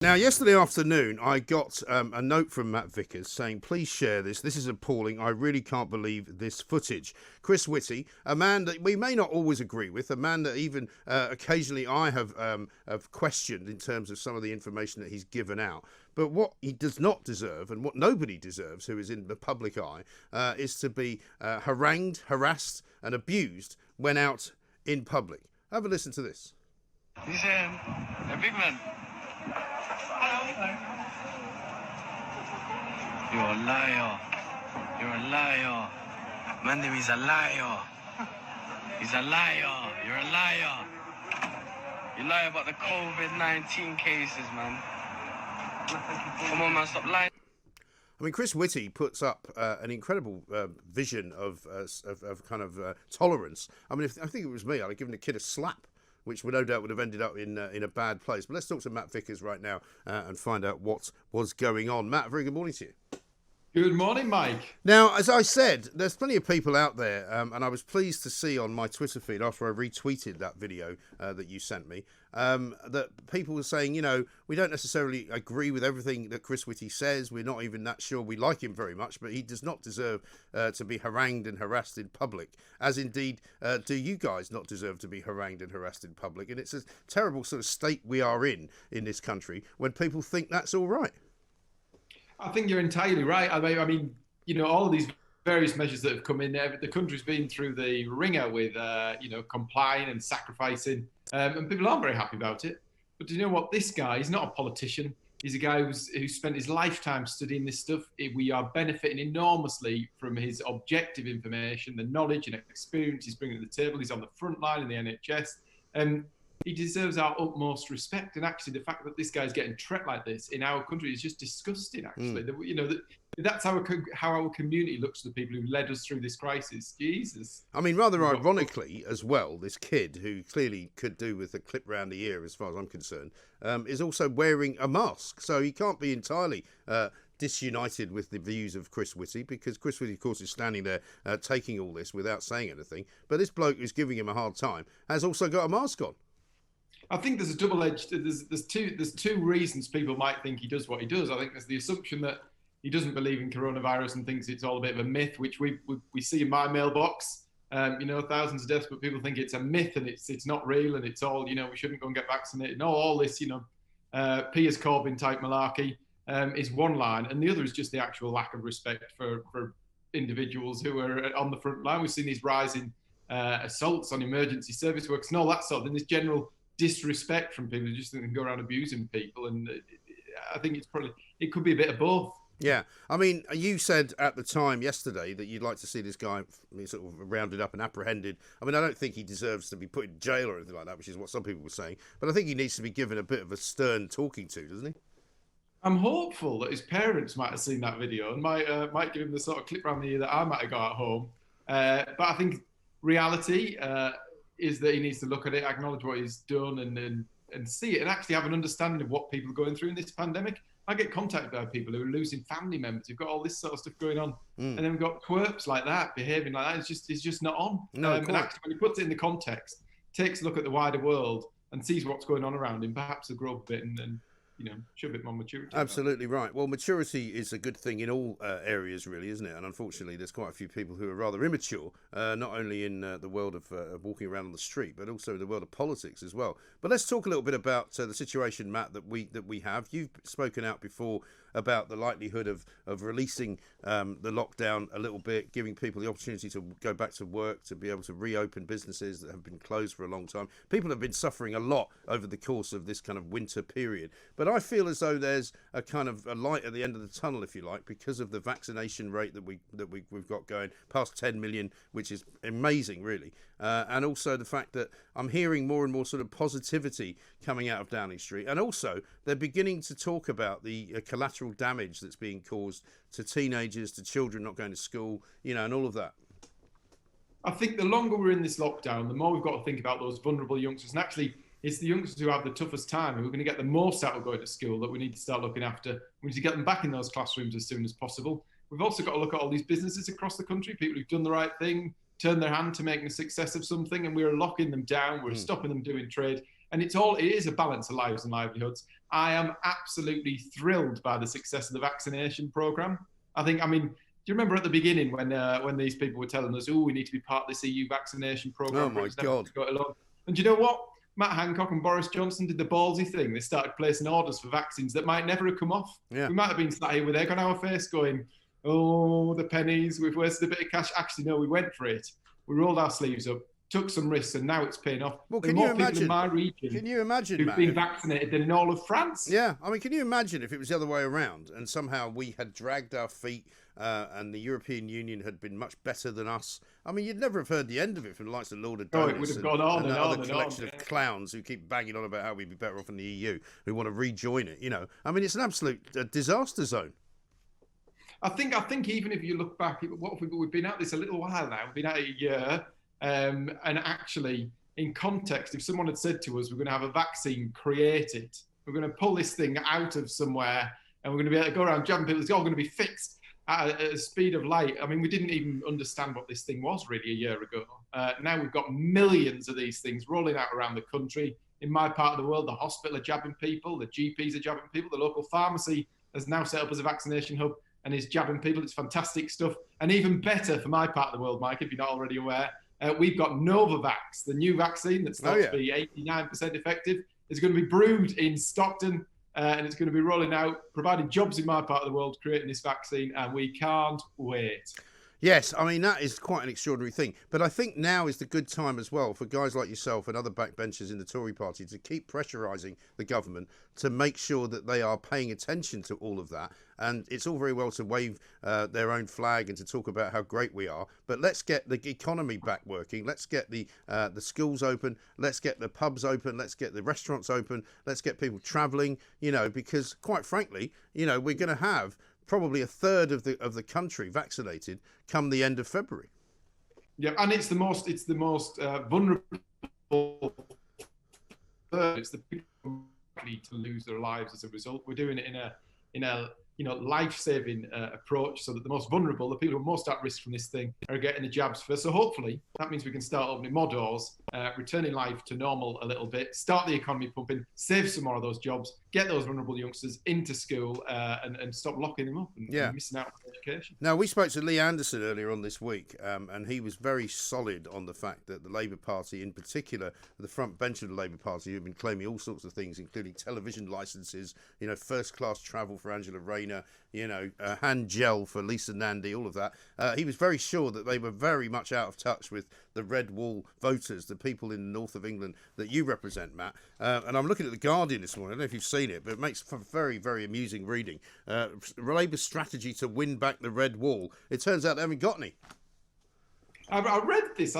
Now, yesterday afternoon, I got a note from Matt Vickers saying, please share this. This is appalling. I really can't believe this footage. Chris Whitty, a man that we may not always agree with, a man that even occasionally I have questioned in terms of some of the information that he's given out. But what he does not deserve, and what nobody deserves who is in the public eye, is to be harangued, harassed and abused when out in public. Have a listen to this. He's a big man. You're a liar. You're a liar. Man, he's a liar. He's a liar. You're a liar. You lie about the COVID-19 cases, man. Come on, man, stop lying. I mean, Chris Whitty puts up an incredible vision of kind of tolerance. I mean, I think it was me, I'd have given the kid a slap, which no doubt would have ended up in a bad place. But let's talk to Matt Vickers right now and find out what was going on. Matt, very good morning to you. Good morning, Mike. Now, as I said, there's plenty of people out there, and I was pleased to see on my Twitter feed after I retweeted that video that you sent me, that people were saying, you know, we don't necessarily agree with everything that Chris Whitty says. We're not even that sure we like him very much, but he does not deserve to be harangued and harassed in public, as indeed do you guys not deserve to be harangued and harassed in public. And it's a terrible sort of state we are in this country when people think that's all right. I think you're entirely right. I mean, you know, all of these various measures that have come in there, the country's been through the ringer with, you know, complying and sacrificing, and people aren't very happy about it. But do you know what? This guy, he's not a politician. He's a guy who spent his lifetime studying this stuff. We are benefiting enormously from his objective information, the knowledge and experience he's bringing to the table. He's on the front line in the NHS. He deserves our utmost respect. And actually, the fact that this guy's getting treated like this in our country is just disgusting, actually. You know, that's how our community looks to the people who led us through this crisis. Jesus. I mean, rather ironically as well, this kid, who clearly could do with a clip round the ear as far as I'm concerned, is also wearing a mask. So he can't be entirely disunited with the views of Chris Whitty, because Chris Whitty, of course, is standing there taking all this without saying anything. But this bloke who's giving him a hard time has also got a mask on. I think there's a double-edged. There's two reasons people might think he does what he does. I think there's the assumption that he doesn't believe in coronavirus and thinks it's all a bit of a myth, which we see in my mailbox. You know, thousands of deaths, but people think it's a myth and it's not real and it's all, you know, we shouldn't go and get vaccinated. No, all this, you know, Piers Corbyn type malarkey is one line, and the other is just the actual lack of respect for individuals who are on the front line. We've seen these rising assaults on emergency service workers and all that sort of thing. This general disrespect from people who just think they can go around abusing people, and I think it could be a bit of both. Yeah, I mean, you said at the time yesterday that you'd like to see this guy sort of rounded up and apprehended. I mean, I don't think he deserves to be put in jail or anything like that, which is what some people were saying, but I think he needs to be given a bit of a stern talking to, doesn't he? I'm hopeful that his parents might have seen that video and might give him the sort of clip around the ear that I might have got at home. But I think reality is that he needs to look at it, acknowledge what he's done, and see it, and actually have an understanding of what people are going through in this pandemic. I get contacted by people who are losing family members, who've got all this sort of stuff going on, and then we've got twerps like that behaving like that. It's just not on. No, and actually, when he puts it in the context, takes a look at the wider world and sees what's going on around him, perhaps he'll grow up a bit and you know, show a bit more maturity. Absolutely right. Well, maturity is a good thing in all areas, really, isn't it? And unfortunately, there's quite a few people who are rather immature, not only in the world of walking around on the street, but also in the world of politics as well. But let's talk a little bit about the situation, Matt, that we have. You've spoken out before about the likelihood of releasing the lockdown a little bit, giving people the opportunity to go back to work, to be able to reopen businesses that have been closed for a long time. People have been suffering a lot over the course of this kind of winter period. But I feel as though there's a kind of a light at the end of the tunnel, if you like, because of the vaccination rate that we've got going past 10 million, which is amazing, really. And also the fact that I'm hearing more and more sort of positivity coming out of Downing Street. And also they're beginning to talk about the collateral damage that's being caused to teenagers, to children not going to school, you know, and all of that. I think the longer we're in this lockdown, the more we've got to think about those vulnerable youngsters. And actually, it's the youngsters who have the toughest time, who are going to get the most out of going to school, that we need to start looking after. We need to get them back in those classrooms as soon as possible. We've also got to look at all these businesses across the country, people who've done the right thing, turned their hand to making a success of something, and we're locking them down, we're stopping them doing trade. And it is a balance of lives and livelihoods. I am absolutely thrilled by the success of the vaccination program. I mean, do you remember at the beginning when these people were telling us, oh, we need to be part of this EU vaccination program? Oh, my God. And do you know what? Matt Hancock and Boris Johnson did the ballsy thing. They started placing orders for vaccines that might never have come off. Yeah. We might have been sat here with egg on our face going, oh, the pennies, we've wasted a bit of cash. Actually, no, we went for it. We rolled our sleeves up, took some risks, and now it's paying off. Well, there are more people in my region who've Matt, been vaccinated than in all of France. Yeah, I mean, can you imagine if it was the other way around and somehow we had dragged our feet and the European Union had been much better than us? I mean, you'd never have heard the end of it from the likes of Lord of Donis it would have gone on and on other collection of clowns who keep banging on about how we'd be better off in the EU, who want to rejoin it. You know, I mean, it's an absolute disaster zone. I think even if you look back, we've been at this a little while now. We've been at it a year. And actually, in context, if someone had said to us, we're going to have a vaccine created, we're going to pull this thing out of somewhere, and we're going to be able to go around jabbing people, it's all going to be fixed at a speed of light. I mean, we didn't even understand what this thing was really a year ago. Now we've got millions of these things rolling out around the country. In my part of the world, the hospital are jabbing people, the GPs are jabbing people, the local pharmacy has now set up as a vaccination hub and is jabbing people. It's fantastic stuff. And even better for my part of the world, Mike, if you're not already aware, we've got Novavax, the new vaccine that's thought to be 89% effective. It's going to be brewed in Stockton and it's going to be rolling out, providing jobs in my part of the world, creating this vaccine, and we can't wait. Yes, I mean, that is quite an extraordinary thing. But I think now is the good time as well for guys like yourself and other backbenchers in the Tory party to keep pressurising the government to make sure that they are paying attention to all of that. And it's all very well to wave their own flag and to talk about how great we are, but let's get the economy back working. Let's get the schools open. Let's get the pubs open. Let's get the restaurants open. Let's get people travelling, you know, because quite frankly, you know, we're going to have probably a third of the country vaccinated come the end of February. Yeah, and it's the most vulnerable. It's the people who need to lose their lives as a result. We're doing it in a life-saving approach, so that the most vulnerable, the people who are most at risk from this thing, are getting the jabs first. So hopefully that means we can start opening more doors, returning life to normal a little bit, start the economy pumping, save some more of those jobs, get those vulnerable youngsters into school, and stop locking them up and missing out on education. Now, we spoke to Lee Anderson earlier on this week, and he was very solid on the fact that the Labour Party, in particular, the front bench of the Labour Party, who've been claiming all sorts of things, including television licences, you know, first-class travel for Angela Rayner, you know, hand gel for Lisa Nandy, all of that. He was very sure that they were very much out of touch with the Red Wall voters, the people in the north of England that you represent, Matt. And I'm looking at The Guardian this morning. I don't know if you've seen it, but it makes for very, very amusing reading. Labour's strategy to win back the Red Wall. It turns out they haven't got any. I read this.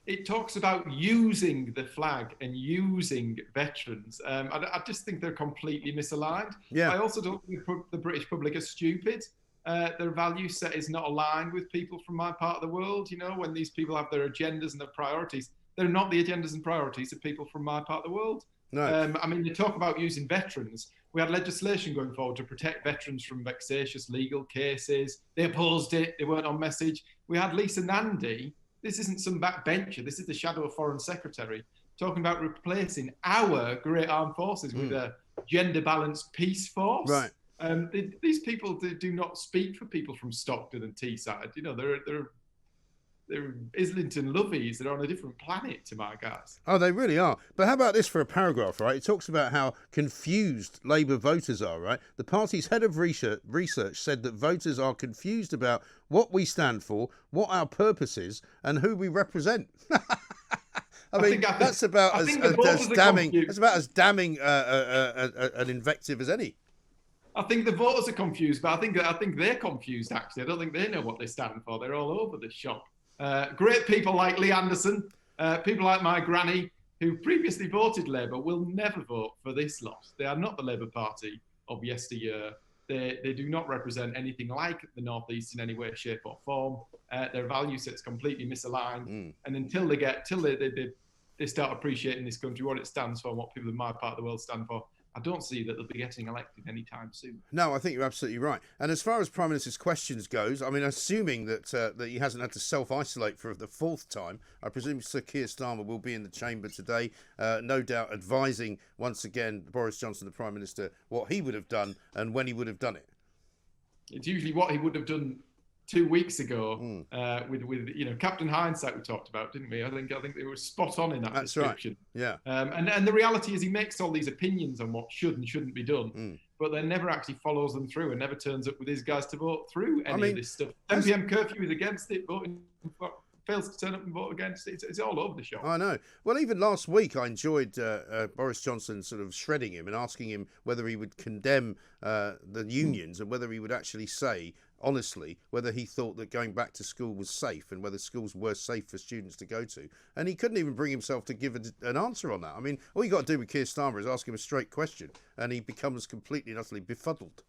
It talks about using the flag and using veterans. I just think they're completely misaligned. Yeah. I also don't think the British public are stupid. Their value set is not aligned with people from my part of the world. You know, when these people have their agendas and their priorities, they're not the agendas and priorities of people from my part of the world. No. They talk about using veterans. We had legislation going forward to protect veterans from vexatious legal cases. They opposed it. They weren't on message. We had Lisa Nandy. This isn't some backbencher. This is the Shadow Foreign Secretary talking about replacing our great armed forces with a gender-balanced peace force. Right. These people do not speak for people from Stockton and Teesside. You know, they're Islington luvvies. They're on a different planet to my guys. Oh, they really are. But how about this for a paragraph, right? It talks about how confused Labour voters are, right? The party's head of research said that voters are confused about what we stand for, what our purpose is, and who we represent. That's about as damning an invective as any. I think the voters are confused, but I think they're confused, actually. I don't think they know what they stand for. They're all over the shop. Great people like Lee Anderson, people like my granny, who previously voted Labour, will never vote for this lot. They are not the Labour Party of yesteryear. They do not represent anything like the North East in any way, shape or form. Their value set's completely misaligned. And until they start appreciating this country, what it stands for, and what people in my part of the world stand for, I don't see that they'll be getting elected anytime soon. No, I think you're absolutely right. And as far as Prime Minister's questions goes, I mean, assuming that that he hasn't had to self-isolate for the fourth time, I presume Sir Keir Starmer will be in the chamber today, no doubt advising once again Boris Johnson, the Prime Minister, what he would have done and when he would have done it. It's usually what he would have done 2 weeks ago with Captain Hindsight we talked about, didn't we? I think they were spot on in that description. Right. Yeah. And the reality is he makes all these opinions on what should and shouldn't be done, but then never actually follows them through and never turns up with his guys to vote through any of this stuff. 10 p.m. curfew is against it, fails to turn up and vote against it. It's all over the shop. I know. Well, even last week I enjoyed Boris Johnson sort of shredding him and asking him whether he would condemn the unions and whether he would actually say honestly whether he thought that going back to school was safe and whether schools were safe for students to go to. And he couldn't even bring himself to give an answer on that. I mean, all you got to do with Keir Starmer is ask him a straight question and he becomes completely and utterly befuddled.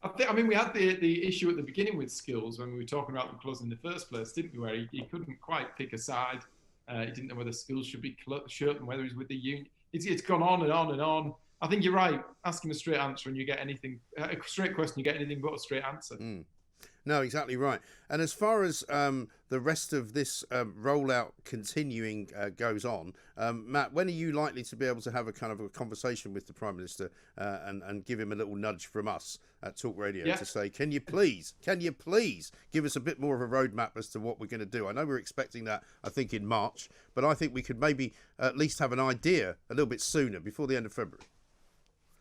I mean, we had the issue at the beginning with schools when we were talking about them closing in the first place, didn't we? Where he couldn't quite pick a side. He didn't know whether schools should be shut and whether he's with the union. It's gone on and on and on. I think you're right. Ask him a straight answer and you get anything. A straight question, you get anything but a straight answer. No, exactly right. And as far as the rest of this rollout continuing goes on, Matt, when are you likely to be able to have a kind of a conversation with the Prime Minister and give him a little nudge from us at Talk Radio to say, can you please give us a bit more of a roadmap as to what we're going to do? I know we're expecting that, I think, in March, but I think we could maybe at least have an idea a little bit sooner, before the end of February.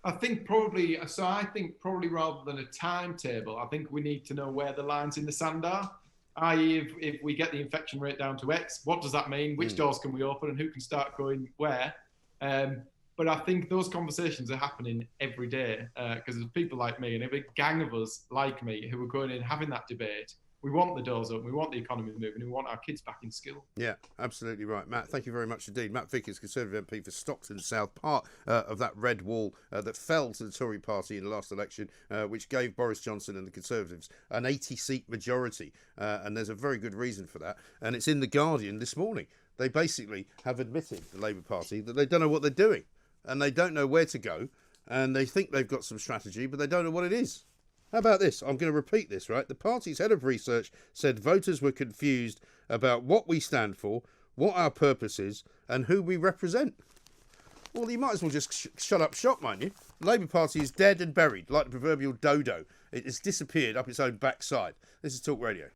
I think probably rather than a timetable, I think we need to know where the lines in the sand are. I.e., if we get the infection rate down to X, what does that mean? Which doors can we open and who can start going where? But I think those conversations are happening every day because there's people like me and a big gang of us like me who are going in having that debate. We want the doors open, we want the economy moving, we want our kids back in school. Yeah, absolutely right. Matt, thank you very much indeed. Matt Vickers, Conservative MP for Stockton South, part of that red wall that fell to the Tory party in the last election, which gave Boris Johnson and the Conservatives an 80-seat majority. And there's a very good reason for that. And it's in The Guardian this morning. They basically have admitted, the Labour Party, that they don't know what they're doing. And they don't know where to go. And they think they've got some strategy, but they don't know what it is. How about this? I'm going to repeat this, right? The party's head of research said voters were confused about what we stand for, what our purpose is, and who we represent. Well, you might as well just shut up shop, mind you. The Labour Party is dead and buried, like the proverbial dodo. It has disappeared up its own backside. This is Talk Radio.